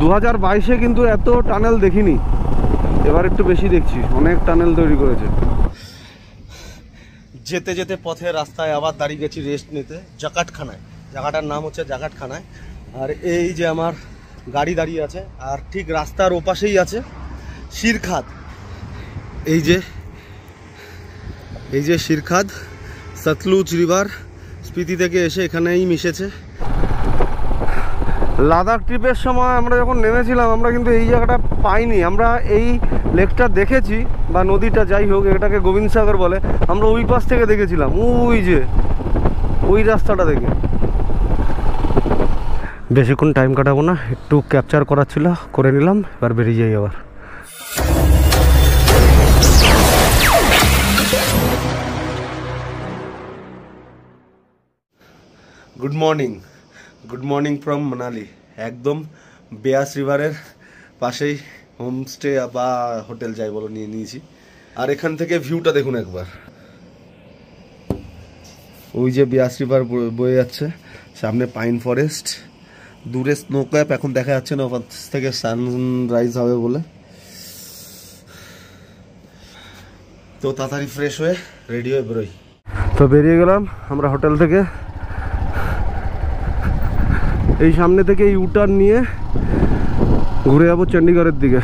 2022-এ কিন্তু এত টানেল দেখিনি, এবার একটু বেশি দেখছি, অনেক টানেল তৈরি করেছে। যেতে যেতে পথে রাস্তায় আবার দাঁড়িয়ে গেছি রেস্ট নিতে জাকাতখানায়। জায়গাটার নাম হচ্ছে জাকাতখানায়। আর এই যে আমার গাড়ি দাঁড়িয়ে আছে, আর ঠিক রাস্তার ওপাশেই আছে শিরখাদ। এই যে শিরখাদ সতলুজ রিভার স্পিতি থেকে এসে এখানেই মিশেছে। লাদাখ ট্রিপের সময় আমরা যখন নেমেছিলাম আমরা কিন্তু এই জায়গাটা পাইনি। আমরা এই লেকটা দেখেছি, বা নদীটা যাই হোক, এটাকে গোবিন্দ সাগর বলে, আমরা ওই পাশ থেকে দেখেছিলাম, ওই রাস্তাটা দেখে। বেশিক্ষণ টাইম কাটাবো না, একটু ক্যাপচার করার ছিল, করে নিলাম, এবার বেরিয়ে যাই আবার। Good morning from Manali. একদম বেয়াস রিভারের পাশেই হোমস্টে বা হোটেল যাই বলো নিয়ে নিয়েছি। আর এখান থেকে ভিউটা দেখুন একবার, ওই যে বেয়াস রিভার বয়ে যাচ্ছে, সামনে পাইন ফরেস্ট, দূরে স্নো ক্যাপ এখন দেখা যাচ্ছে না, ওখান থেকে সানরাইজ হবে বলে। তো তাড়াতাড়ি ফ্রেশ হয়ে রেডি হয়ে বেরোই। তো বেরিয়ে গেলাম আমরা হোটেল থেকে। এই সামনে থেকে এই ইউটার্ন নিয়ে ঘুরে যাবো চণ্ডীগড়ের দিকে।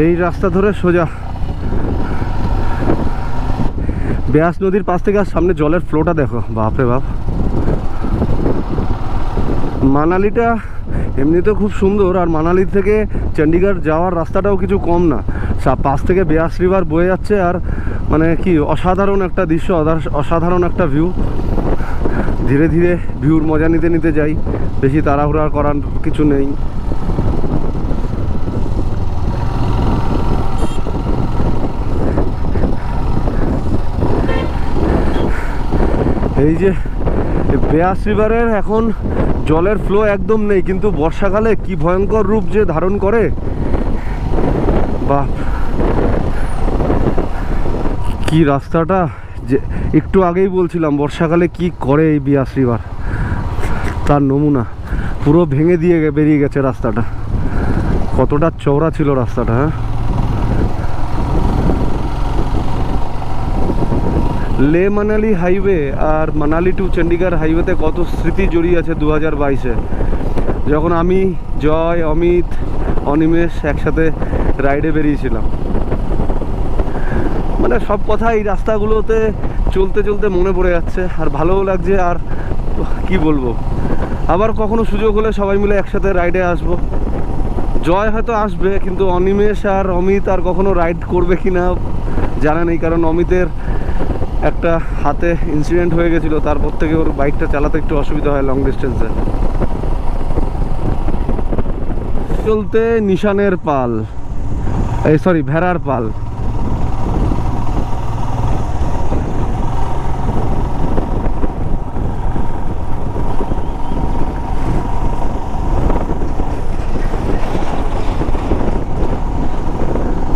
এই রাস্তা ধরে সোজা ব্যাস নদীর পাশ থেকে। আর সামনে জলের ফ্লোটা দেখো, বাপরে বাপ। মানালিটা এমনিতে খুব সুন্দর, আর মানালি থেকে চণ্ডীগড় যাওয়ার রাস্তাটাও কিছু কম না। পাশ থেকে বেয়াস রিভার বয়ে যাচ্ছে, আর মানে কি অসাধারণ একটা দৃশ্য, অসাধারণ একটা ভিউ। ধীরে ধীরে ভিউর মজা নিতে নিতে যাই, বেশি তাড়াহুড়া করার কিছু নেই। এই যে বেয়াস রিভারের এখন জলের ফ্লো একদম নেই, কিন্তু বর্ষাকালে কি ভয়ঙ্কর রূপ যে ধারণ করে, বাপ। কি রাস্তাটা, যে একটু আগেই বলছিলাম বর্ষাকালে কি করে এই বেয়াস রিভার, তার নমুনা। পুরো ভেঙে দিয়ে বেরিয়ে গেছে রাস্তাটা। কতটা চওড়া ছিল রাস্তাটা, হ্যাঁ। লে মানালি হাইওয়ে আর মানালি টু চণ্ডীগড় হাইওয়েতে কত স্মৃতি জড়িয়ে আছে 2022-এ, যখন আমি, জয়, অমিত, অনিমেষ একসাথে রাইডে বেরিয়েছিলাম। মানে সব কথা এই রাস্তাগুলোতে চলতে চলতে মনে পড়ে যাচ্ছে, আর ভালোও লাগছে। আর কি বলবো, আবার কখনো সুযোগ হলে সবাই মিলে একসাথে রাইডে আসবো। জয় হয়তো আসবে, কিন্তু অনিমেষ আর অমিত আর কখনো রাইড করবে কি না জানা নেই, কারণ অমিতের একটা হাতে ইনসিডেন্ট হয়ে গেছিলো, তারপর থেকে ওর বাইকটা চালাতে একটু অসুবিধা হয় লং ডিস্টেন্সে। চলতে নিশানের পাল, এই সরি ভেড়ার পাল।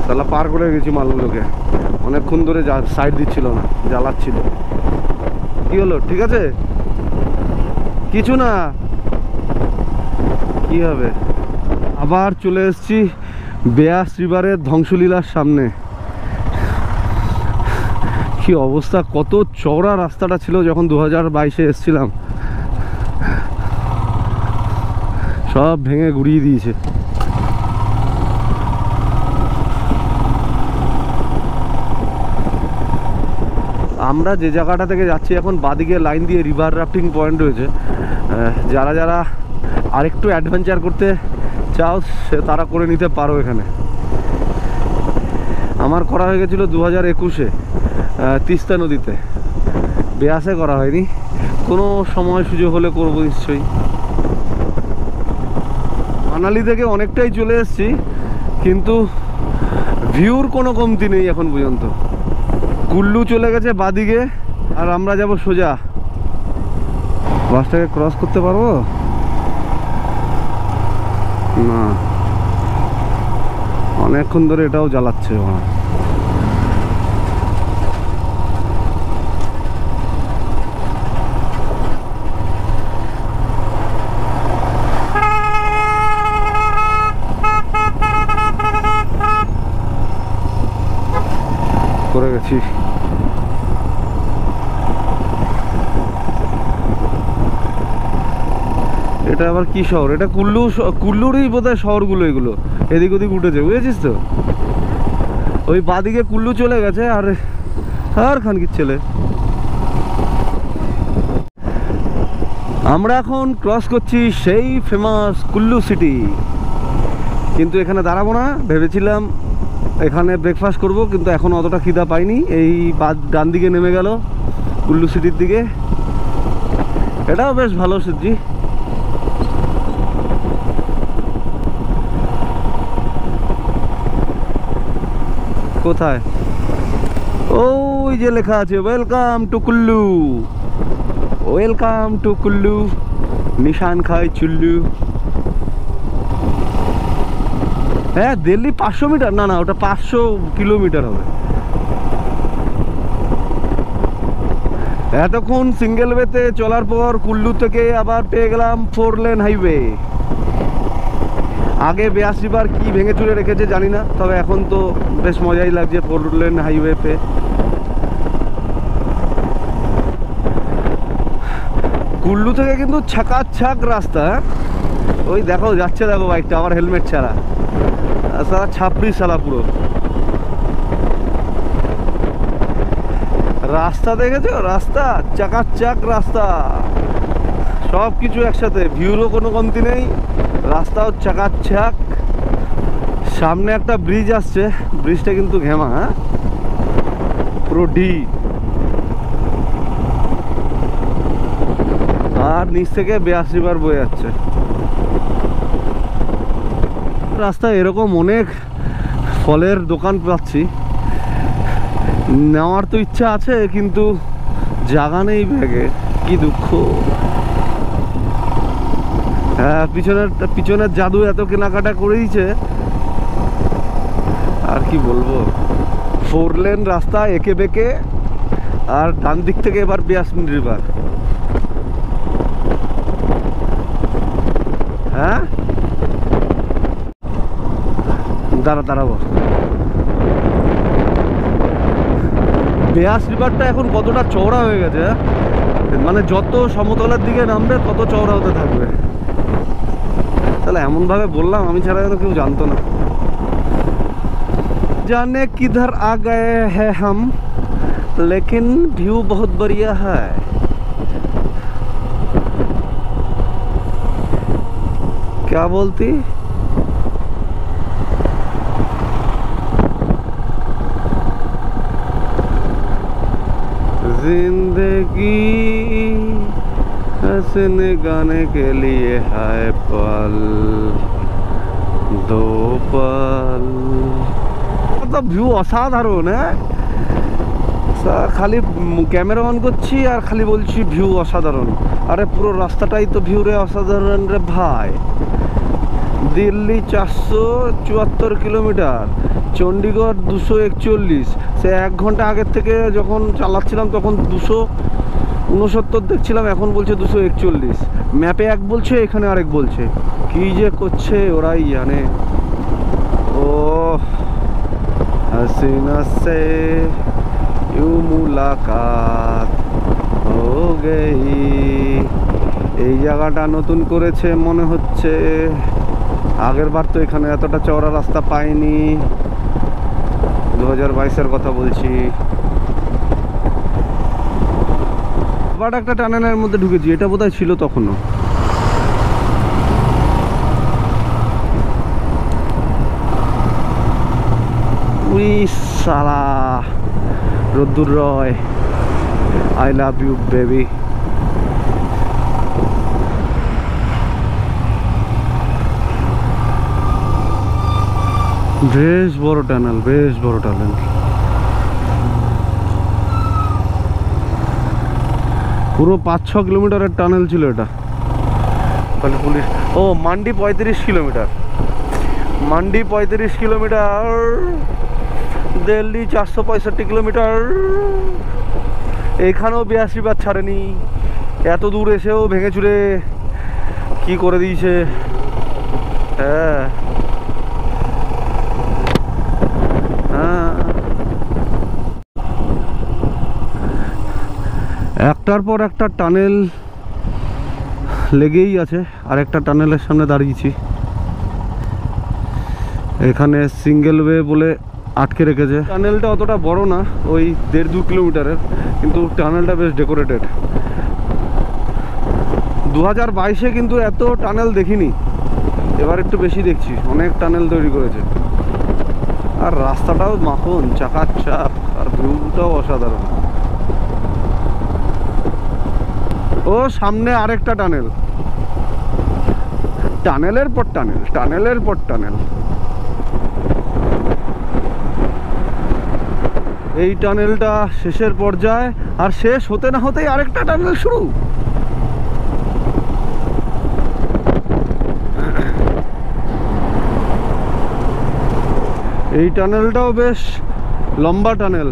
তাহলে পার করে গেছি মালগুলোকে, অনেকক্ষণ ধরে সাইড দিচ্ছিল না, জ্বালাচ্ছিল। কি হলো, ঠিক আছে, কিছু না, কি হবে। আবার চলে এসেছি বেয়াস রিভারের ধ্বংসলীলার সামনে। কি অবস্থা, কত চওড়া রাস্তাটা ছিল যখন 2022-এ এসেছিলাম, সব ভেঙে গুড়িয়ে দিয়েছে। আমরা যে জায়গাটা থেকে যাচ্ছি এখন বাদিকে লাইন দিয়ে রিভার রাফটিং পয়েন্ট রয়েছে। যারা যারা আরেকটু অ্যাডভেঞ্চার করতে চাও তারা করে নিতে পারো এখানে। আমার করা হয়ে গেছিলো 2021-এ তিস্তা নদীতে, বেয়াসে করা হয়নি। কোনো সময় সুযোগ হলে করবো নিশ্চয়ই। মানালি থেকে অনেকটাই চলে এসেছি, কিন্তু ভিউর কোনো কমতি নেই এখন পর্যন্ত। কুল্লু চলে গেছে বাদিকে, আর আমরা যাব সোজা। বাসটাকে ক্রস করতে পারবো না, অনেকক্ষণ ধরে এটাও জ্বালাচ্ছে ওরা। করে গেছি। এটা আবার কি শহর? এটা কুল্লুরই বোধহয় শহরগুলো এগুলো, এদিক ওদিক উঠেছে, বুঝেছিস তো? ওই বাদিকে কুল্লু চলে গেছে আর খানকির ছেলে। আমরা এখন ক্রস করছি সেই ফেমাস কুল্লু সিটি, কিন্তু এখানে দাঁড়াবো না। ভেবেছিলাম এখানে ব্রেকফাস্ট করব, কিন্তু এখন অতটা খিদা পাইনি। এই ডান দিকে নেমে গেল কুল্লু সিটির দিকে। এটাও বেশ ভালো সবজি। কোথায়? ওই যে লেখা আছে welcome to Kullu, welcome to Kullu, নিশান খায় চুল্লু। হ্যাঁ, দিল্লি 500 মিটার, না ওটা 500 কিলোমিটার হবে। এতক্ষণ সিঙ্গেল ওয়েতে চলার পর কুল্লু থেকে আবার পেয়ে গেলাম 4 লেন হাইওয়ে। আগে 82 বার কি ভেঙে চুরে রেখেছে জানি না, তবে এখন তো বেশ মজাই লাগছে 4 লেন হাইওয়ে পে। কুল্লু থেকে কিন্তু ছাকাছাক রাস্তা। ওই দেখো যাচ্ছে, দেখো বাইকটা আবার হেলমেট ছাড়া, সারা ছাপড়ি সালা পুরো রাস্তা। দেখেছো রাস্তা? চাকাচাক রাস্তা, সব কিছু একসাথে। ভিউরও কোনো কমতি নেই, রাস্তাও চাকাচাক। সামনে একটা ব্রিজ আসছে, ব্রিজটা কিন্তু ঘেমা, হ্যাঁ পুরো ডি। আর নিচ থেকে 82 বার বয়ে যাচ্ছে রাস্তা। এরকম অনেক ফলের দোকান পাচ্ছি, নেওয়ার তো ইচ্ছা আছে, কিন্তু জায়গা নেই ব্যাগে, কি দুঃখ। হ্যাঁ, পিছনের জাদু এত কেনাকাটা করে দিয়েছে, আর কি বলবো। 4 লেন রাস্তা একে বেঁকে, আর ডান দিক থেকে এবার বিয়াসমিন রিভার। হ্যাঁ, দাঁড়াবো। বেয়াস রিভারটা এখন কতটা চওড়া হয়ে গেছে, মানে যত সমতলের দিকে নামবে তত চওড়া হতে থাকবে। তাহলে এমনভাবে বললাম, আমি ছাড়া যেন কেউ জানতো না। जाने किधर आ गए हैं हम, लेकिन व्यू बहुत बढ़िया है। क्या बोलती? जिंदगी हंसने गाने के लिए है पल दो पल। तो ভিউ অসাধারণ। হ্যাঁ, খালি ক্যামেরা অন করছি আর খালি বলছি ভিউ অসাধারণ। আরে পুরো রাস্তাটাই তো ভিউ রে অসাধারণ রে ভাই। দিল্লি 474 কিলোমিটার, চণ্ডীগড় 241। সে 1 ঘন্টা আগের থেকে যখন চালাচ্ছিলাম তখন 269 দেখছিলাম, এখন বলছে 241। ম্যাপে এক বলছে, এখানে আরেক বলছে, কি যে করছে ওরাই জানে। ও हसीना से यूं मुलाकात हो गई। এই জায়গাটা নতুন করেছে মনে হচ্ছে, আগের বার তো এখানে এতটা চওড়া রাস্তা পাইনি। 2022-এর কথা বলছি। আবার একটা টানেলের মধ্যে ঢুকেছি, এটা বোধহয় ছিল তখনও। সালা রোদ্দুর রয়, আই লাভ ইউ বেবি। বেশ বড় টানেল, বেশ বড় টানেল। পুরো 5-6 কিলোমিটারের টানেল ছিল এটা। তাহলে পুলিশ ও Mandi 35 kilometre, Mandi 35 kilometre, Delhi 465 kilometre. এখানেও 82 বার ছাড়েনি, এত দূর এসেও ভেঙে চুরে কি করে দিয়েছে। হ্যাঁ হ্যাঁ, একটার পর একটা টানেল লেগেই আছে। আর একটা টানেলের সামনে দাঁড়িয়েছি, এখানে সিঙ্গেল ওয়ে বলে আটকে রেখেছে। টানেলটা অতটা বড় না, ওই 1.5-2 কিলোমিটারের, কিন্তু টানেলটা বেশ ডেকোরেটেড। 2022-এ কিন্তু এত টানেল দেখিনি, এবার একটু বেশি দেখছি, অনেক টানেল তৈরি করেছে। আর রাস্তাটাও মাখন, চাকার চাপ, আর ভিউটাও অসাধারণ। ও সামনে আরেকটা টানেল, টানেলের পর টানেল, টানেলের পর টানেল। এই টানেলটা শেষের পর্যায়ে, আর শেষ হতে না হতেই আরেকটা টানেল শুরু। এই টানেলটাও বেশ লম্বা টানেল,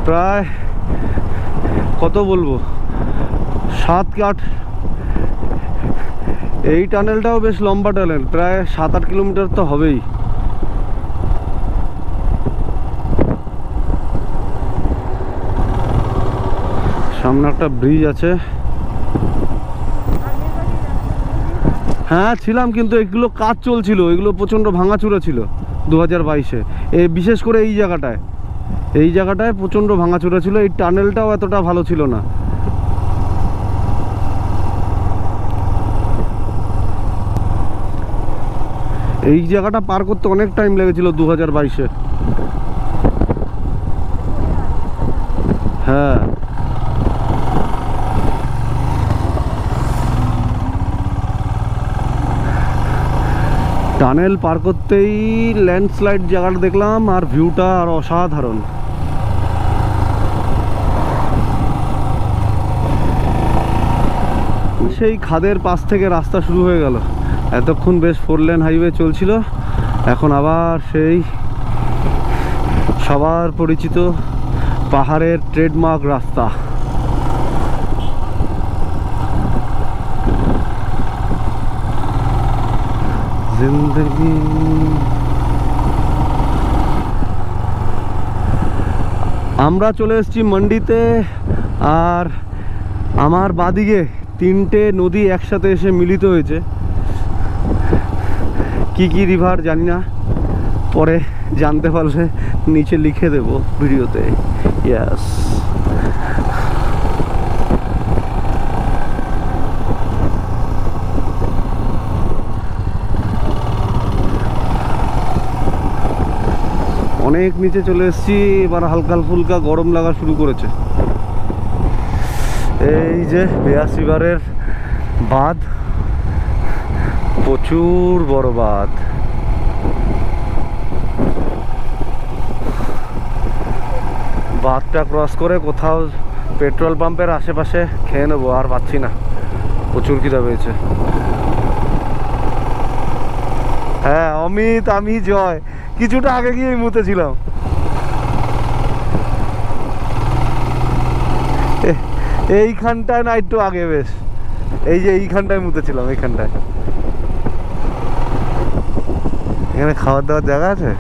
প্রায় কত বলবো 7-8। এই টানেলটাও বেশ লম্বা টানেল, প্রায় 7-8 কিলোমিটার তো হবেই। সামনে একটা ব্রিজ আছে। হ্যাঁ ছিলাম, কিন্তু এগুলো কাজ চলছিল, এগুলো প্রচণ্ড ভাঙাচুরা ছিল 2022-এ। বিশেষ করে এই জায়গাটায় প্রচণ্ড ভাঙাচুরা ছিল। এই টানেলটাও এতটা ভালো ছিল না। এই জায়গাটা পার করতে অনেক টাইম লেগেছিল 2022-এ। হ্যাঁ টানেল পার করতেই ল্যান্ডস্লাইড জায়গাটা দেখলাম, আর ভিউটা আর অসাধারণ। সেই খাদের পাশ থেকে রাস্তা শুরু হয়ে গেল। এতক্ষণ বেশ 4 লেন হাইওয়ে চলছিল, এখন আবার সেই সবার পরিচিত পাহাড়ের ট্রেডমার্ক রাস্তা। জিন্দগি আমরা চলে এসেছি মান্ডিতে। আর আমার বাদিকে 3টে নদী একসাথে এসে মিলিত হয়েছে। কি কি রিভার জানি না, পরে জানতে পারলে নিচে লিখে দেব ভিডিওতে। ইয়েস, অনেক নিচে চলে এসেছি। এবার হালকা ফুলকা গরম লাগা শুরু করেছে। এই যে 82 বারের বাঁধ, প্রচুর বড় বাঁধ। বাঁধটা ক্রস করে কোথাও পেট্রোল পাম্পের আশেপাশে খেয়ে নেবো, আর পাচ্ছি না, প্রচুর খিদা পেয়েছে। হ্যাঁ অমিত, আমি জয় কিছুটা আগে গিয়েই মুতেছিলাম। এইখানটায় না একটু আগে, বেশ এই যে এইখানটায় মুতেছিলাম, এইখানটায়। এখানে খাওয়ার দাওয়ার জায়গা আছে।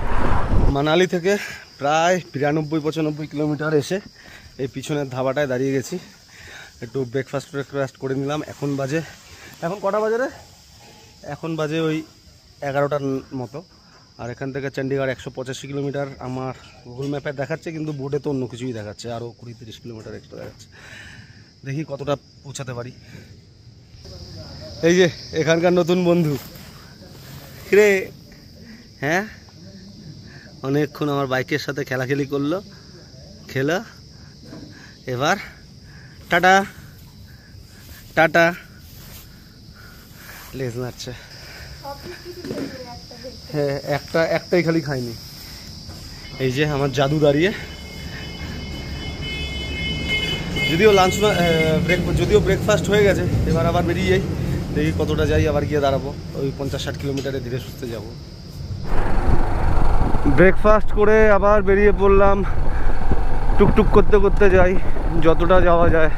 মানালি থেকে প্রায় 92-95 কিলোমিটার এসে এই পিছনের ধাবাটায় দাঁড়িয়ে গেছি, একটু ব্রেকফাস্ট করে নিলাম। এখন কটা বাজে রে? এখন বাজে ওই 11টার মতো। আর এখান থেকে চণ্ডীগড় 185 কিলোমিটার আমার গুগল ম্যাপে দেখাচ্ছে, কিন্তু বোর্ডে তো অন্য কিছুই দেখাচ্ছে, আরও 20-30 কিলোমিটার এক্সট্রা দেখাচ্ছে। দেখি কতটা পৌঁছাতে পারি। এই যে এখানকার নতুন বন্ধু রে। হ্যাঁ অনেকক্ষণ আমার বাইকের সাথে খেলাখেলি করলো, এবার টাটা টাটা লেজ নাড়ছে। হ্যাঁ একটাই খালি খাইনি। এই যে আমার জাদু দাঁড়িয়ে যদিও লাঞ্চ যদিও ব্রেকফাস্ট হয়ে গেছে, এবার আবার বেরিয়ে যাই, দেখি কতটা যাই, আবার গিয়ে দাঁড়াবো। ওই 50-60 কিলোমিটারে ধীরে সুস্থে যাব। ব্রেকফাস্ট করে আবার বেরিয়ে পড়লাম, টুকটুক করতে করতে যাই যতটা যাওয়া যায়।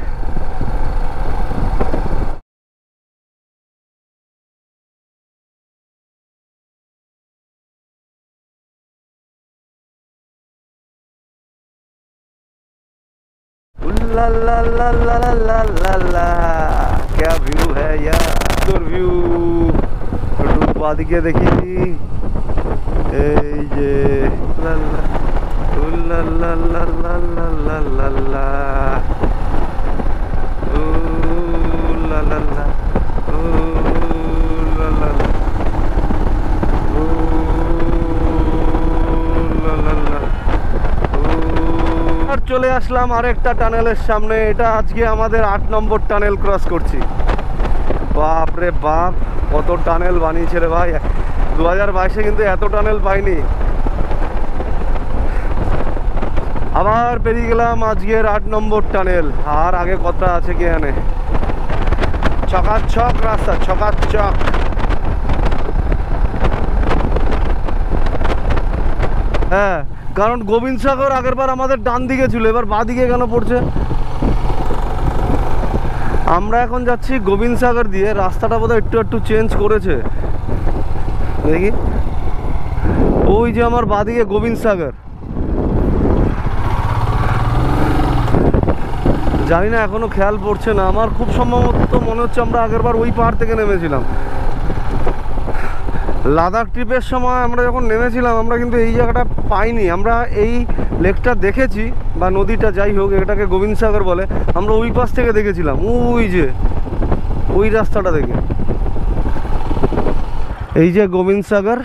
ला ला ला ला ला ला ला ला, क्या व्यू है यार, সুন্দর ভিউ। একটু বাদিকে দেখি, এই যে লা লা লা লা লা লা লা লা লা, ও লা লা লা, ও লা লা লা, ও লা লা লা। আর চলে আসলাম আরেকটা টানেলের সামনে। এটা আজকে আমাদের 8 নম্বর টানেল ক্রস করছি। বাপ রে বাপ, কত টানেল বানিয়েছে রে ভাই। 2022-এ কিন্তু এত টানেল পাইনি। আবার পেরিয়ে গেলাম আজকের 8 নম্বর টানেল। আর আগে কতটা আছে কে জানে। ছকাছক রাস্তা, ছকাছক। হ্যাঁ, কারণ গোবিন্দ সাগর আগের বার আমাদের ডান দিকে ছিল, এবার বাঁ দিকে কেন পড়ছে। আমরা এখন যাচ্ছি গোবিন্দ সাগর দিয়ে। রাস্তাটা বোধহয় একটু একটু চেঞ্জ করেছে, দেখি। ওই যে আমার বাঁ দিকে গোবিন্দ সাগর, জানি না এখনো খেয়াল পড়ছে না। আমার খুব সম্ভবত মনে হচ্ছে আমরা আগের বার ওই পাহাড় থেকে নেমেছিলাম। লাদাখ ট্রিপের সময় আমরা যখন নেমেছিলাম, আমরা কিন্তু এই জায়গাটা পাইনি। আমরা এই লেকটা দেখেছি, বা নদীটা যাই হোক, এটাকে গোবিন্দ সাগর বলে। আমরা ওই পাশ থেকে দেখেছিলাম, ওই যে ওই রাস্তাটা থেকে। এই যে গোবিন্দ সাগর।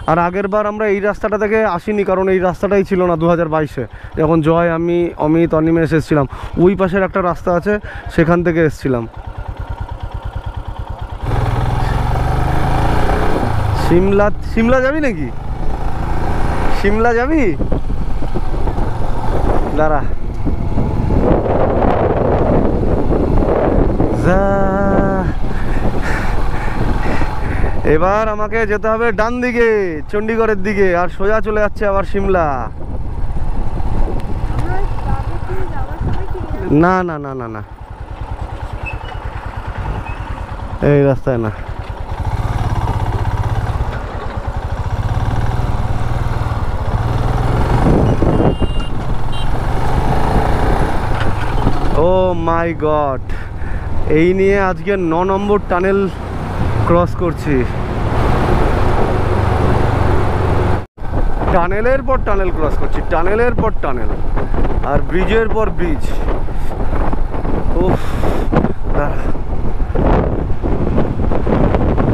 আর আগের বার আমরা এই রাস্তাটা থেকে আসিনি, কারণ এই রাস্তাটাই ছিল না 2022-এ, যখন জয়, আমি, অমিত, অনিমেষ এসেছিলাম। ওই পাশের একটা রাস্তা আছে, সেখান থেকে এসেছিলাম। সিমলা যাবি নাকি? সিমলা যাবি? দাঁড়া, এবার আমাকে যেতে হবে ডান দিকে, চণ্ডীগড়ের দিকে, আর সোজা চলে যাচ্ছে আবার সিমলা। না না না না না, এই রাস্তায় না। ও মাই গড, এই নিয়ে আজকে 9 নম্বর টানেল ক্রস করছি। টানেলের পর টানেল ক্রস করছি, টানেলের পর টানেল, আর ব্রিজের পর ব্রিজ। উফ,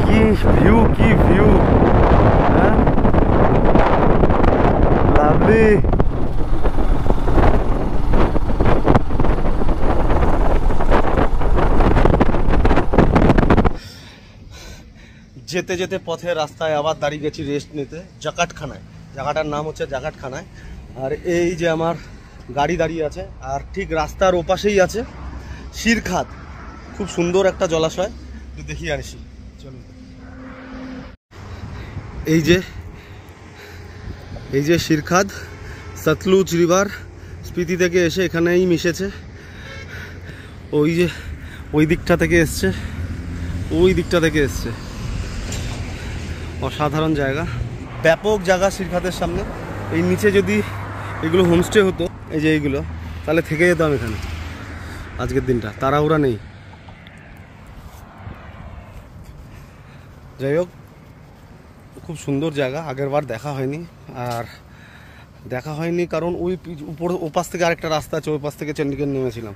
কি ভিউ, কি ভিউ, হ্যাঁ, লাভলি। যেতে যেতে পথে রাস্তায় আবার দাঁড়িয়ে গেছি রেস্ট নিতে, জাকাতখানায়। জায়গাটার নাম হচ্ছে জাকাতখানায়। আর এই যে আমার গাড়ি দাঁড়িয়ে আছে, আর ঠিক রাস্তার ওপাশেই আছে শিরখাদ, খুব সুন্দর একটা জলাশয়, একটু দেখিয়ে আনিসি। চলুন, এই যে শিরখাদ, সতলুজ রিভার স্পিতি থেকে এসে এখানেই মিশেছে। ওই যে ওই দিকটা থেকে এসছে, ওই দিকটা থেকে এসছে। অসাধারণ জায়গা, ব্যাপক জায়গা শিরখাদের সামনে। এই নিচে যদি এগুলো হোমস্টে হতো, এই যে এইগুলো, তাহলে থেকে যেতাম এখানে আজকের দিনটা, তাড়াহুড়া নেই। যাই হোক, খুব সুন্দর জায়গা। আগের বার দেখা হয়নি, আর দেখা হয়নি কারণ ওই উপর ওপাশ থেকে আরেকটা রাস্তা আছে, ওই পাশ থেকে চণ্ডীগড় নেমেছিলাম।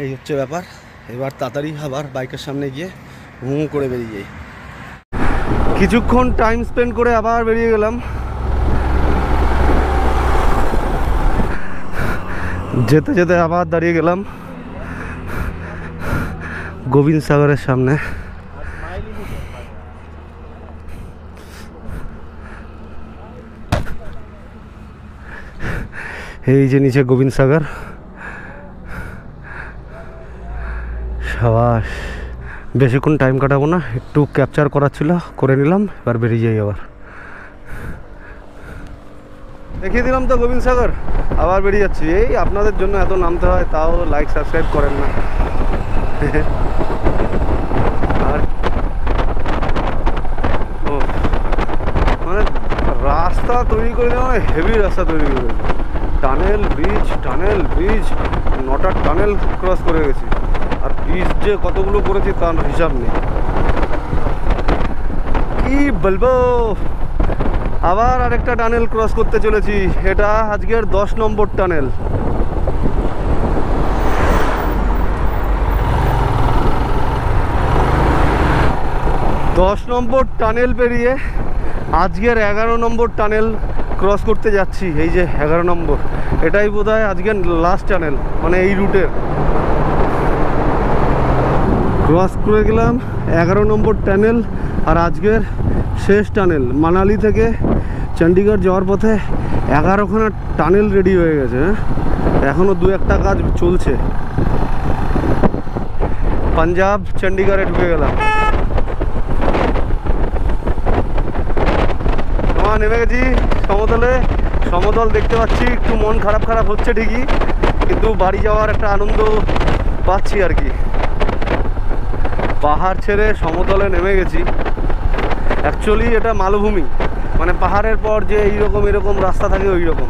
এই হচ্ছে ব্যাপার। এবার তাড়াতাড়ি আবার বাইকের সামনে গিয়ে হু করে বেরিয়ে যাই। কিছুক্ষণ টাইম স্পেন্ড করে আবার বেরিয়ে গেলাম। যেতে যেতে আবার দাঁড়িয়ে গেলাম গোবিন্দ সাগরের সামনে। এই যে নিচে গোবিন্দ সাগর, সাবাস, বেশিক্ষণ টাইম কাটাবো না, একটু ক্যাপচার করার ছিল, করে নিলাম, এবার বেরিয়ে যাই। আবার দেখিয়ে দিলাম তো গোবিন্দ সাগর, আবার বেরিয়ে যাচ্ছি। এই আপনাদের জন্য এত নামতে হয়, তাও লাইক সাবস্ক্রাইব করেন না। আর ও মানে রাস্তা তৈরি করে দেওয়া, মানে হেভি রাস্তা তৈরি করে দেবে। টানেল ব্রিজ 9টা টানেল ক্রস করে গেছি। আর ব্রিজ যে কতগুলো করেছি তার হিসাব নেই, কি বলবো। আবার আরেকটা টানেল ক্রস করতে চলেছি, এটা আজকের 10 নম্বর টানেল। টানেল পেরিয়ে আজকের 11 নম্বর টানেল ক্রস করতে যাচ্ছি। এই যে 11 নম্বর, এটাই বোধহয় আজকের লাস্ট টানেল, মানে এই রুটের। ক্রস করে গেলাম 11 নম্বর টানেল, আর আজকের শেষ টানেল। মানালি থেকে চণ্ডীগড় যাওয়ার পথে 11খানা টানেল রেডি হয়ে গেছে। এখনও 2-1টা কাজ চলছে। পাঞ্জাব চণ্ডীগড়ে ঢুকে গেলাম। নেমে গেছি সমতলে। সমতল দেখতে পাচ্ছি, একটু মন খারাপ হচ্ছে ঠিকই, কিন্তু বাড়ি যাওয়ার একটা আনন্দ পাচ্ছি আর কি। পাহাড় ছেড়ে সমতলে নেমে গেছি। অ্যাকচুয়ালি এটা মালভূমি, মানে পাহাড়ের পর যে এরকম রাস্তা থাকে, ওই রকম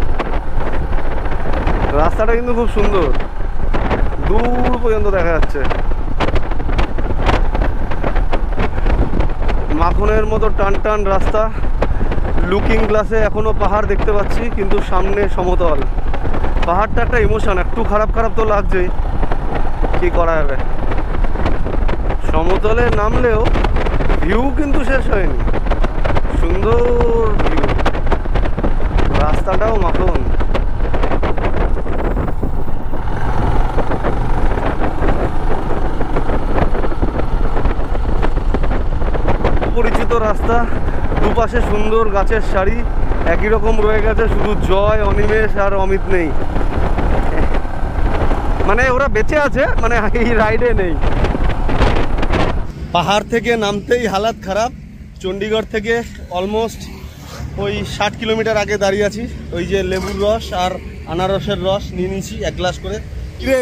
রাস্তাটা কিন্তু খুব সুন্দর, দূর পর্যন্ত দেখা যাচ্ছে। মাখনের মতো টান রাস্তা। লুকিং গ্লাসে এখনো পাহাড় দেখতে পাচ্ছি, কিন্তু সামনে সমতল। পাহাড়টা একটা ইমোশন, একটু খারাপ তো লাগছেই, কি করা যাবে। সমতলে নামলেও ভিউ কিন্তু শেষ হয়নি, সুন্দর ভিউ, রাস্তাটাও মাখন। পরিচিত রাস্তা, দুপাশে সুন্দর গাছের সারি, একই রকম রয়ে গেছে, শুধু জয়, অনিমেষ আর অমিত নেই। মানে ওরা বেঁচে আছে, মানে এই রাইডে নেই। পাহাড় থেকে নামতেই হালাত খারাপ। চণ্ডীগড় থেকে অলমোস্ট ওই 60 কিলোমিটার আগে দাঁড়িয়ে আছি। ওই যে লেবুর রস আর আনারসের রস নিয়ে নিয়েছি 1 গ্লাস করে। কিরে,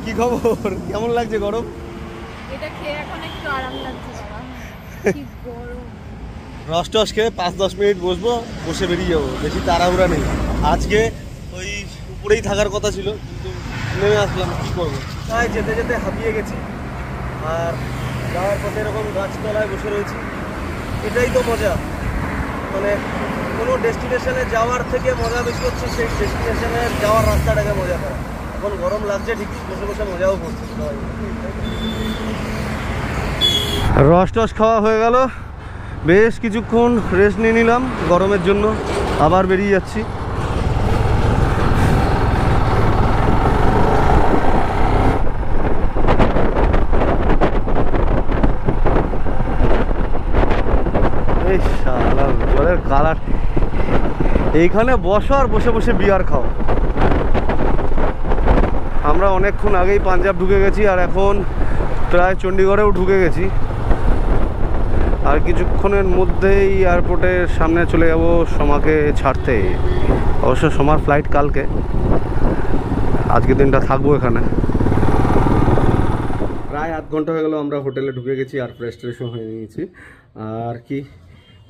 কি খবর, কেমন লাগছে গরম? এটা খেয়ে এখন একটু আরাম লাগছে বাবা, কি গরম। রস টস খেয়ে 5-10 মিনিট বসবো, বসে বেরিয়ে যাবো, বেশি তাড়াহুড়া নেই। আজকে ওই উপরেই থাকার কথা ছিল, কিন্তু নেমে আসলাম, কী করবো। তাই যেতে হাঁপিয়ে গেছি, আর যাওয়ার পথে এরকম গাছতলায় বসে রয়েছি। এটাই তো মজা, মানে কোনো ডেস্টিনেশনে যাওয়ার থেকে মজা বেশি হচ্ছে সেই ডেস্টিনেশনে যাওয়ার রাস্তাটাকে মজা করা। এখন গরম লাগছে ঠিকই, বসে মজাও করছে। রস টস খাওয়া হয়ে গেল, বেশ কিছুক্ষণ রেস্ট নিয়ে নিলাম গরমের জন্য, আবার বেরিয়ে যাচ্ছি। এই শালা জলের কালার, এইখানে বসো আর বসে বিয়ার খাও। আমরা অনেকক্ষণ আগেই পাঞ্জাব ঢুকে গেছি, আর এখন প্রায় চণ্ডীগড়েও ঢুকে গেছি। আর কিছুক্ষণের মধ্যেই এয়ারপোর্টের সামনে চলে যাব সোমাকে ছাড়তে। অবশ্য সোমার ফ্লাইট কালকে, আজকে দিনটা থাকবো এখানে। প্রায় আধ ঘন্টা হয়ে গেল আমরা হোটেলে ঢুকে গেছি, আর ফ্রেশ ট্রেশও হয়ে নিয়েছি। আর কি,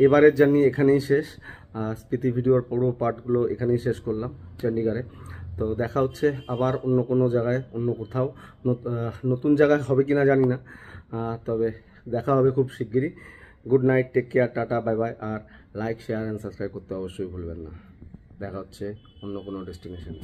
এবারের জার্নি এখানেই শেষ। স্পিতি ভিডিওর পুরো পার্টগুলো এখানেই শেষ করলাম চণ্ডীগড়ে। তো দেখা হচ্ছে আবার অন্য কোনো জায়গায়, অন্য কোথাও, নতুন জায়গায় হবে কিনা জানি না, তবে দেখা হবে খুব শিগগিরই। Good night, take care, tata, bye bye. আর লাইক, শেয়ার অ্যান্ড সাবস্ক্রাইব করতে অবশ্যই ভুলবেন না। দেখা হচ্ছে অন্য কোনো ডেস্টিনেশনে।